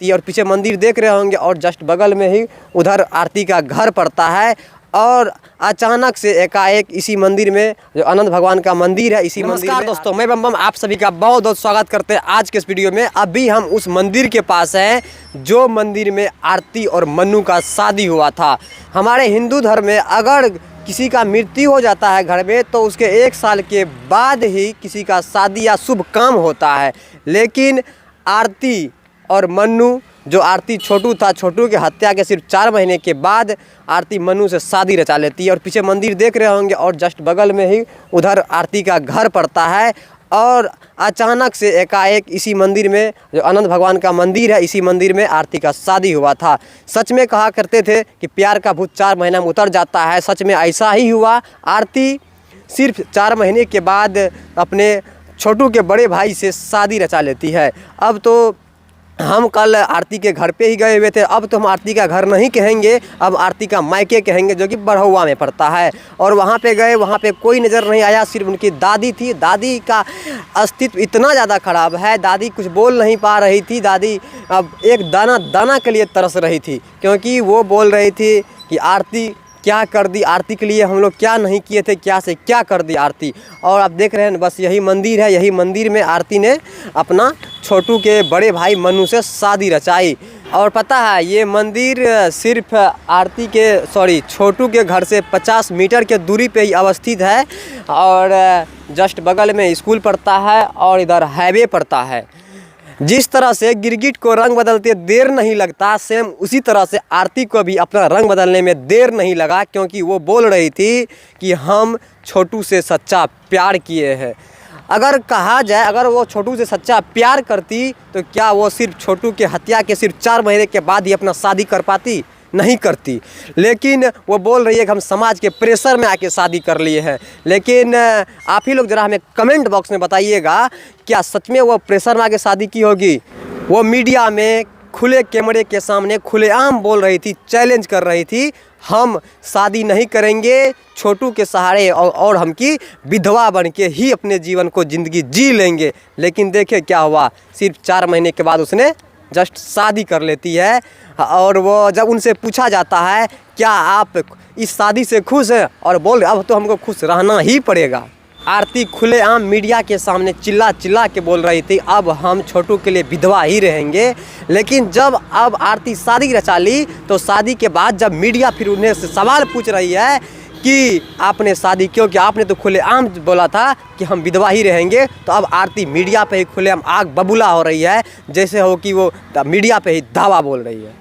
लेती है। और पीछे मंदिर देख रहे होंगे और जस्ट बगल में ही उधर आरती का घर पड़ता है। और अचानक से एकाएक इसी मंदिर में, जो अनंत भगवान का मंदिर है, इसी मंदिर में दोस्तों मैं बम आप सभी का बहुत बहुत स्वागत करते हैं आज के इस वीडियो में। अभी हम उस मंदिर के पास हैं जो मंदिर में आरती और मन्नू का शादी हुआ था। हमारे हिंदू धर्म में अगर किसी का मृत्यु हो जाता है घर में तो उसके 1 साल के बाद ही किसी का शादी या शुभ काम होता है। लेकिन आरती और मन्नू, जो आरती छोटू था, छोटू के हत्या के सिर्फ 4 महीने के बाद आरती मन्नू से शादी रचा लेती है। और पीछे मंदिर देख रहे होंगे और जस्ट बगल में ही उधर आरती का घर पड़ता है। और अचानक से एकाएक इसी मंदिर में, जो अनंत भगवान का मंदिर है, इसी मंदिर में आरती का शादी हुआ था। सच में कहा करते थे कि प्यार का भूत 4 महीना में उतर जाता है। सच में ऐसा ही हुआ। आरती सिर्फ 4 महीने के बाद अपने छोटू के बड़े भाई से शादी रचा लेती है। अब तो हम कल आरती के घर पे ही गए हुए थे। अब तो हम आरती का घर नहीं कहेंगे, अब आरती का मायके कहेंगे, जो कि बड़हुआ में पड़ता है। और वहाँ पे गए, वहाँ पे कोई नज़र नहीं आया, सिर्फ उनकी दादी थी। दादी का अस्तित्व इतना ज़्यादा ख़राब है, दादी कुछ बोल नहीं पा रही थी। दादी अब एक दाना दाना के लिए तरस रही थी, क्योंकि वो बोल रही थी कि आरती क्या कर दी, आरती के लिए हम लोग क्या नहीं किए थे, क्या से क्या कर दी आरती। और आप देख रहे हैं बस यही मंदिर है, यही मंदिर में आरती ने अपना छोटू के बड़े भाई मन्नू से शादी रचाई। और पता है ये मंदिर सिर्फ आरती के छोटू के घर से 50 मीटर के दूरी पे ही अवस्थित है। और जस्ट बगल में स्कूल पड़ता है और इधर हाईवे पड़ता है। जिस तरह से गिरगिट को रंग बदलते देर नहीं लगता, सेम उसी तरह से आरती को भी अपना रंग बदलने में देर नहीं लगा, क्योंकि वो बोल रही थी कि हम छोटू से सच्चा प्यार किए हैं। अगर कहा जाए, अगर वो छोटू से सच्चा प्यार करती तो क्या वो सिर्फ छोटू के हत्या के सिर्फ 4 महीने के बाद ही अपना शादी कर पाती? नहीं करती। लेकिन वो बोल रही है कि हम समाज के प्रेशर में आके शादी कर लिए हैं। लेकिन आप ही लोग ज़रा हमें कमेंट बॉक्स में बताइएगा, क्या सच में वो प्रेशर में आके शादी की होगी? वो मीडिया में खुले कैमरे के सामने खुलेआम बोल रही थी, चैलेंज कर रही थी, हम शादी नहीं करेंगे छोटू के सहारे और हम की विधवा बन के ही अपने जीवन को ज़िंदगी जी लेंगे। लेकिन देखिए क्या हुआ, सिर्फ 4 महीने के बाद उसने जस्ट शादी कर लेती है। और वो जब उनसे पूछा जाता है क्या आप इस शादी से खुश हैं, और बोल अब तो हमको खुश रहना ही पड़ेगा। आरती खुलेआम मीडिया के सामने चिल्ला चिल्ला के बोल रही थी अब हम छोटू के लिए विधवा ही रहेंगे। लेकिन जब अब आरती शादी रचा ली तो शादी के बाद जब मीडिया फिर उन्हें से सवाल पूछ रही है कि आपने शादी क्यों किया, आपने तो खुलेआम बोला था कि हम विधवा ही रहेंगे, तो अब आरती मीडिया पे ही खुलेआम आग बबूला हो रही है, जैसे हो कि वो मीडिया पे ही दावा बोल रही है।